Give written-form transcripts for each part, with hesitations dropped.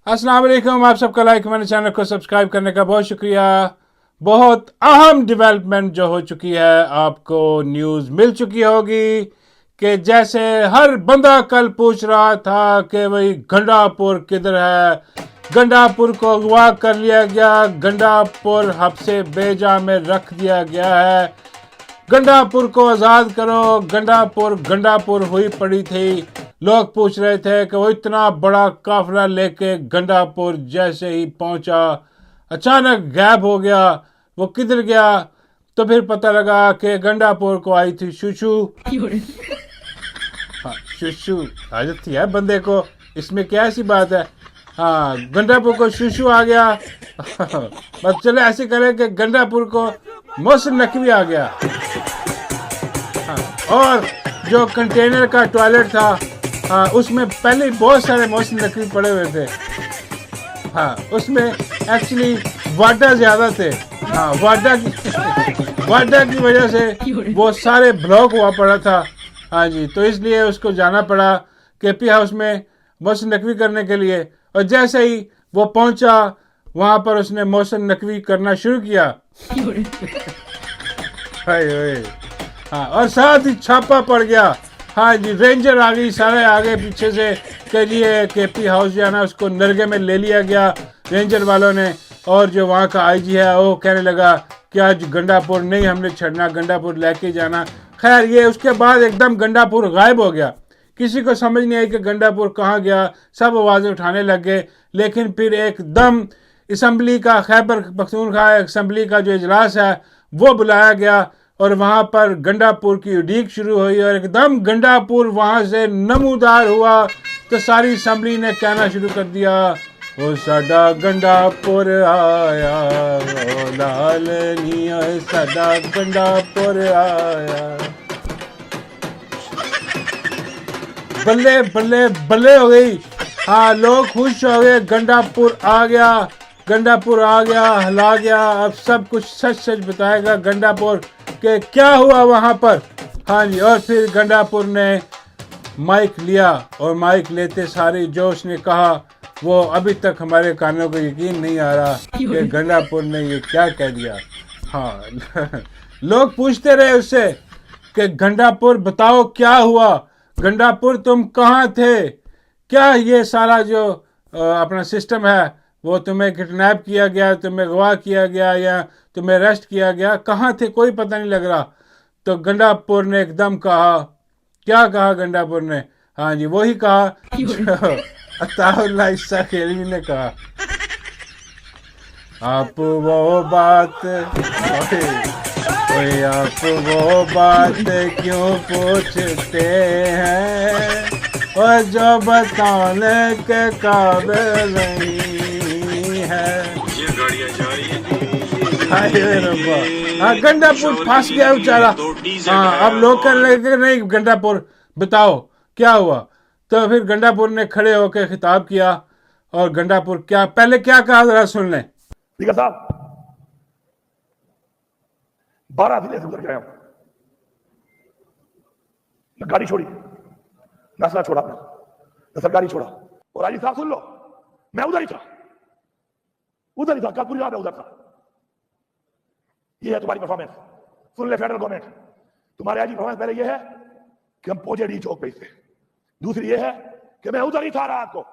अस्सलाम वालेकुम। आप सबका लाइक मैंने चैनल को सब्सक्राइब करने का बहुत शुक्रिया। बहुत अहम डेवलपमेंट जो हो चुकी है, आपको न्यूज़ मिल चुकी होगी कि जैसे हर बंदा कल पूछ रहा था कि भाई गंडापुर किधर है, गंडापुर को अगवा कर लिया गया, गंडापुर हब्से बेजा में रख दिया गया है, गंडापुर को आज़ाद करो। गंडापुर हुई पड़ी थी। लोग पूछ रहे थे कि वो इतना बड़ा काफिला लेके गंडापुर जैसे ही पहुंचा अचानक गायब हो गया। वो किधर गया? तो फिर पता लगा कि गंडापुर को आई थी शुशु। हाँ, शुशु आदत थी है बंदे को, इसमें क्या ऐसी बात है। हाँ, गंडापुर को शुशु आ गया। बस चले ऐसे करें कि गंडापुर को मोहसिन नकवी आ गया। हाँ, और जो कंटेनर का टॉयलेट था, हाँ, उसमें पहले बहुत सारे मोहसिन नकवी पड़े हुए थे। हाँ, उसमें एक्चुअली वाडा ज़्यादा थे। हाँ, वाडा की वजह से वो सारे ब्लॉक हुआ पड़ा था। हाँ जी, तो इसलिए उसको जाना पड़ा केपी हाउस में मोहसिन नकवी करने के लिए। और जैसे ही वो पहुंचा वहाँ पर उसने मोहसिन नकवी करना शुरू किया। हाँ, और साथ ही छापा पड़ गया। हाँ जी, रेंजर आ गई, सारे आगे पीछे से के लिए केपी हाउस जो है ना उसको नरगे में ले लिया गया रेंजर वालों ने। और जो वहाँ का आईजी है वो कहने लगा कि आज गंडापुर नहीं हमने छड़ना, गंडापुर लेके जाना। खैर ये उसके बाद एकदम गंडापुर गायब हो गया। किसी को समझ नहीं आई कि गंडापुर कहाँ गया। सब आवाज़ें उठाने लग गए। लेकिन फिर एकदम असम्बली का, खैबर पख्तूनख्वा असम्बली का जो इजलास है वो बुलाया गया और वहाँ पर गंडापुर की उड़ीक शुरू हुई और एकदम गंडापुर वहाँ से नमूदार हुआ। तो सारी असम्बली ने कहना शुरू कर दिया, वो साडा गंडापुर आया, ओ लाल निया साडा गंडापुर आया। बल्ले बल्ले बल्ले हो गई। हाँ, लोग खुश हो गए, गंडापुर आ गया, गंडापुर आ गया, हला गया। अब सब कुछ सच सच बताएगा गंडापुर के क्या हुआ वहाँ पर। हाँ जी, और फिर गंडापुर ने माइक लिया और माइक लेते सारे जो उसने कहा वो अभी तक हमारे कानों को यकीन नहीं आ रहा कि गंडापुर ने ये क्या कह दिया। हाँ, लोग पूछते रहे उससे कि गंडापुर बताओ क्या हुआ, गंडापुर तुम कहाँ थे, क्या ये सारा जो अपना सिस्टम है वो तुम्हें किडनैप किया गया, तुम्हें अगवा किया गया या तुम्हें अरेस्ट किया गया, कहाँ थे कोई पता नहीं लग रहा। तो गंडापुर ने एकदम कहा, क्या कहा गंडापुर ने? हाँ जी, वही कहा अताउल्लाह ईसा खेलवी ने कहा, आप वो बात आप वो बात क्यों पूछते हैं और जो बताने के काबिल नहीं है। हाँ, गंडापुर फंस गया बेचारा। हाँ, अब लोग कहने लगे नहीं गंडापुर बताओ क्या हुआ। तो फिर गंडापुर ने खड़े होकर खिताब किया और गंडापुर क्या पहले क्या कहा जरा सुन लें। स्पीकर साहब, 12 जिले से गुजर गया हूं, न गाड़ी छोड़ी, नसला छोड़ा, न सरकारी छोड़ा। और राजी साहब सुन लो, मैं उधर ही था, कल पूरी रात मैं उधर था। ये है तुम्हारी परफॉर्मेंस। सुन ले फेडरल गवर्नमेंट, तुम्हारे आज की परफॉर्मेंस पहले ये है कि हम पहुंचे चौक पे थे, दूसरी ये है कि मैं उधर ही था रात को।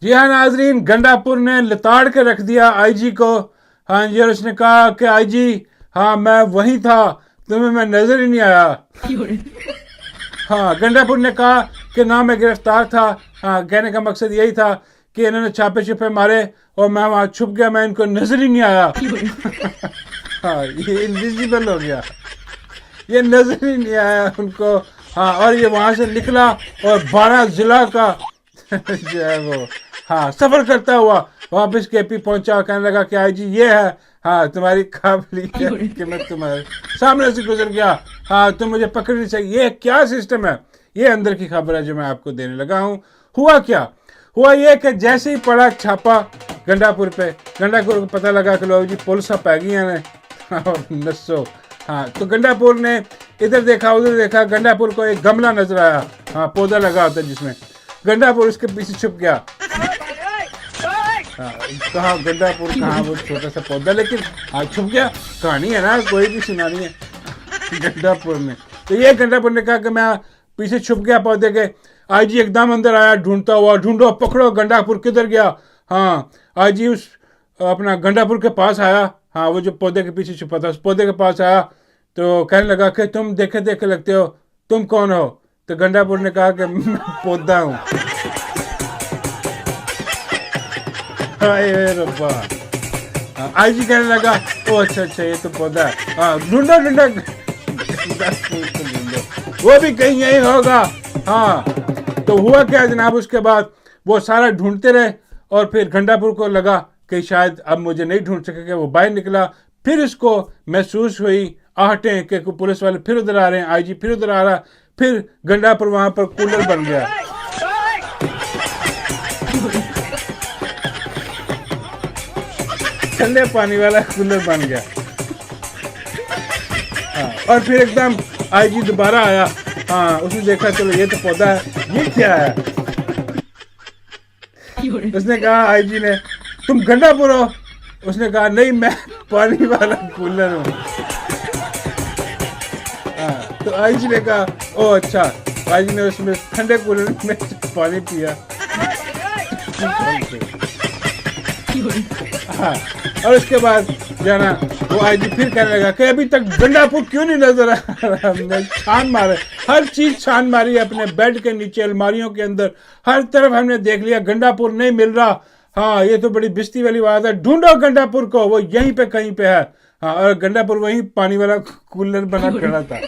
जी हाँ नाजरीन, गंडापुर ने लताड़ के रख दिया आईजी को। हाँ जी, और उसने कहा कि आईजी हाँ मैं वहीं था, तुम्हें मैं नजर ही नहीं आया। हाँ, गंडापुर ने कहा कि ना मैं गिरफ्तार था। हाँ, कहने का मकसद यही था कि इन्होंने छापे छुपे मारे और मैं वहाँ छुप गया, मैं इनको नजर ही नहीं आया। हाँ, ये इनविजिबल हो गया, ये नजर ही नहीं आया उनको। हाँ, और ये वहाँ से निकला और 12 जिला का जो है वो हाँ सफ़र करता हुआ वापस केपी पहुंचा। कहने लगा कि आईजी ये है हाँ तुम्हारी काबिलियत कि मैं तुम्हारे सामने से गुजर गया। हाँ, तुम मुझे पकड़ नहीं सके। ये क्या सिस्टम है? ये अंदर की खबर है जो मैं आपको देने लगा हूँ। हुआ क्या? हुआ ये कि जैसे ही पड़ा छापा गंडापुर पे, गंडापुर को पता लगा कि लोग जी पुलिस आ गई ने और नसो। हाँ, तो गंडापुर ने इधर देखा उधर देखा, गंडापुर को एक गमला नजर आया। हाँ, पौधा लगा होता जिसमें, गंडापुर उसके पीछे छुप गया। हाँ, कहाँ गंडापुर, कहाँ वो छोटा सा पौधा, लेकिन हाँ छुप गया। कहानी है ना, कोई भी सुनानी है गंडापुर में। तो ये गंडापुर ने कहा कि मैं पीछे छुप गया पौधे के। आईजी एकदम अंदर आया ढूंढता हुआ, ढूंढो पकड़ो गंडापुर किधर गया। हाँ, आईजी उस अपना गंडापुर के पास आया। हाँ, वो जो पौधे के पीछे छुपा था उस पौधे के पास आया तो कहने लगा कि तुम देखे देखे लगते हो, तुम कौन हो। तो गंडापुर ने कहा कि मैं पौधा हूँ। आईजी कहने लगा ओ अच्छा ये तो पौधा है। हाँ, ढूंढो ढूंढो वो भी कहीं यही होगा। हाँ, तो हुआ क्या जनाब, उसके बाद वो सारा ढूंढते रहे और फिर गंडापुर को लगा कि शायद अब मुझे नहीं ढूंढ सकेगा। वो बाहर निकला, फिर उसको महसूस हुई आहटें कि पुलिस वाले फिर उधर आ रहे हैं, आईजी फिर उधर आ रहा। फिर गंडापुर वहां पर कूलर बन गया। ठंडे पानी वाला कूलर बन गया। हाँ, और फिर एकदम आईजी दोबारा आया। हाँ, उसने देखा चलो ये तो पौधा है, ये क्या है। उसने कहा आईजी ने तुम गंडापुर हो। उसने कहा नहीं मैं पानी वाला कूलर हूँ। हाँ, तो आईजी ने कहा ओ अच्छा। आईजी ने उसमें ठंडे कूलर में पानी पिया। हाँ, और उसके बाद जाना वो आईजी फिर कहने लगा कि अभी तक गंडापुर क्यों नहीं नजर आ रहा। हमने छान मारे, हर चीज छान मारी, अपने बेड के नीचे, अलमारियों के अंदर, हर तरफ हमने देख लिया, गंडापुर नहीं मिल रहा। हाँ, ये तो बड़ी बिस्ती वाली बात है, ढूंढो गंडापुर को, वो यहीं पे कहीं पे है। हाँ, और गंडापुर वहीं पानी वाला कूलर बना खड़ा था।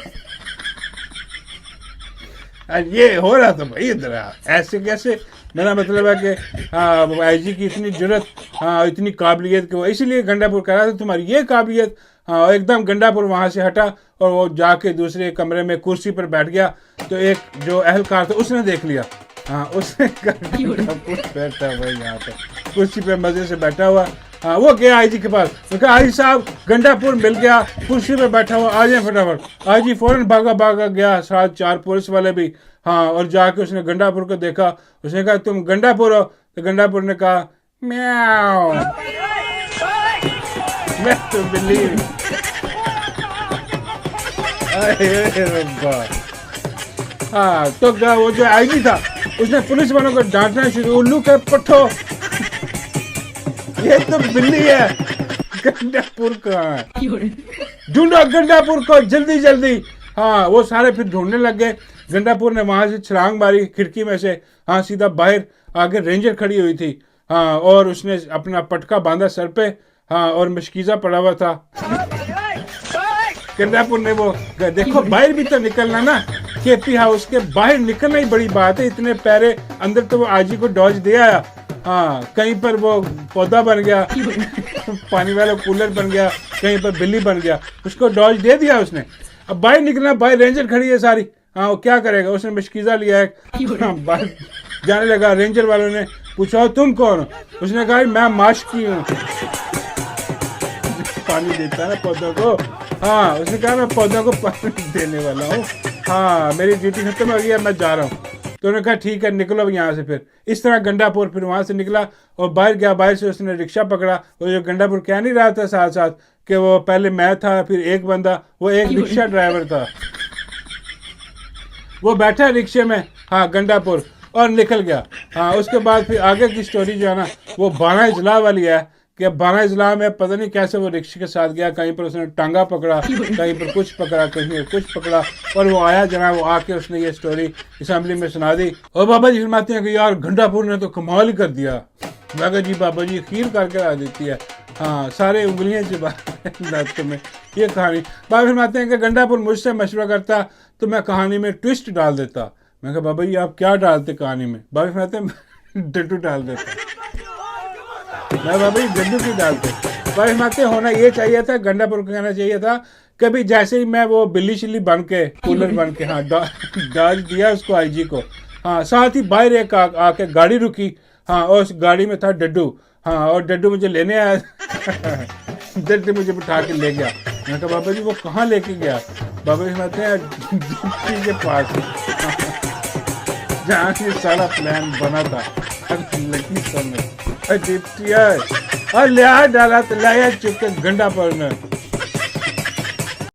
ये हो रहा था भाई इधर। ऐसे कैसे, मेरा मतलब है कि हाँ आईजी की इतनी जरूरत, हाँ इतनी काबिलियत कि वो इसीलिए गंडापुर कह रहा था तुम्हारी ये काबिलियत। हाँ, एकदम गंडापुर वहाँ से हटा और वो जाके दूसरे कमरे में कुर्सी पर बैठ गया। तो एक जो अहलकार था उसने देख लिया। हाँ, उसने बैठा हुआ यहाँ पे कुर्सी पे मजे से बैठा हुआ। हाँ, वो गया आईजी के पास, तो कहा आईजी साहब गंडापुर मिल गया, कुर्सी पे बैठा हुआ, आ जाए फटाफट। आईजी फौरन भागा भागा गया, साथ 4 पुलिस वाले भी। हाँ, और जाके उसने गंडापुर को देखा। उसने कहा तुम गंडापुर हो। तो गंडापुर ने कहा म्याओ, मैं तो बिल्ली। हाँ, तो वो जो आईजी था उसने पुलिस वालों को डांटना शुरू, उल्लू के पट्टो, ये तो बिल्ली है, गंडापुर कहाँ है, ढूंढो गंडापुर को जल्दी जल्दी। हाँ, वो सारे फिर ढूंढने लग गए। गंडापुर ने वहां से छलांग मारी खिड़की में से। हाँ, सीधा बाहर आगे रेंजर खड़ी हुई थी। हाँ, और उसने अपना पटका बांधा सर पे। हाँ, और मशकीजा पड़ा हुआ था। गंडापुर ने वो देखो बाहर भी तो निकलना ना, केपी हाउस के बाहर निकलना ही बड़ी बात है। इतने पैरे अंदर तो वो आईजी को डॉज दे आया। हाँ, कहीं पर वो पौधा बन गया, पानी वाला कूलर बन गया, कहीं पर बिल्ली बन गया, उसको डॉज दे दिया उसने। अब बाहर निकलना, बाहर रेंजर खड़ी है सारी। हाँ, वो क्या करेगा, उसने मशकीजा लिया है। हाँ, बाहर जाने लगा। रेंजर वालों ने पूछा तुम कौन हो। उसने कहा मैं माशकी हूँ, पानी देता है ना पौधों को। हाँ, उसने कहा मैं पौधों को पानी देने वाला हूँ। हाँ, मेरी ड्यूटी खत्म हो गई है, मैं जा रहा हूँ। तो उन्होंने कहा ठीक है निकलो यहाँ से। फिर इस तरह गंडापुर फिर वहाँ से निकला और बाहर गया। बाहर से उसने रिक्शा पकड़ा। वो जो गंडापुर कह नहीं रहा था साथ साथ कि वो पहले मैं था फिर एक बंदा, वो एक रिक्शा ड्राइवर था। वो बैठा रिक्शे में, हाँ गंडापुर, और निकल गया। हाँ, उसके बाद फिर आगे की स्टोरी जो है ना वो बाना इजला वाली है कि बाना इजला में पता नहीं कैसे वो रिक्शे के साथ गया। कहीं पर उसने टांगा पकड़ा, कहीं पर कुछ पकड़ा, कहीं पर कुछ पकड़ा, और वो आया जनाब, वो आके उसने ये स्टोरी असेंबली में सुना दी। और बाबा जी फरमाते हैं कि यार गंडापुर ने तो कमाल ही कर दिया। मैं कहा जी बाबा जी खीर करके ला देती है। हाँ, सारे उंगलियां से में ये कहानी। बाबा फरमाते हैं कि गंडापुर मुझसे मशवरा करता तो मैं कहानी में ट्विस्ट डाल देता। मैं कहा बाबा जी आप क्या डालते कहानी में। बाबा फरमाते हैं डड्डू डाल देता। मैं बाबा जी डड्डू की डालते। बाबा फरमाते होना ये चाहिए था, गंडापुर को कहना चाहिए था कभी जैसे ही मैं वो बिल्ली शिल्ली बन के, कूलर बन के, हाँ डाल दिया उसको आईजी को। हाँ, साथ ही बाहर एक आके गाड़ी रुकी। हाँ, और उस गाड़ी में था डड्डू। हाँ, और डड्डू मुझे लेने आया। डड्डू मुझे बिठा के ले गया। मैंने कहा बाबा जी वो कहाँ लेके गया। बाबा जी कहते हैं के पास जहाँ से सारा प्लान बना था लकी समय। डिप्टी है और लिया डाला तो लाया चुप के गंडापुर में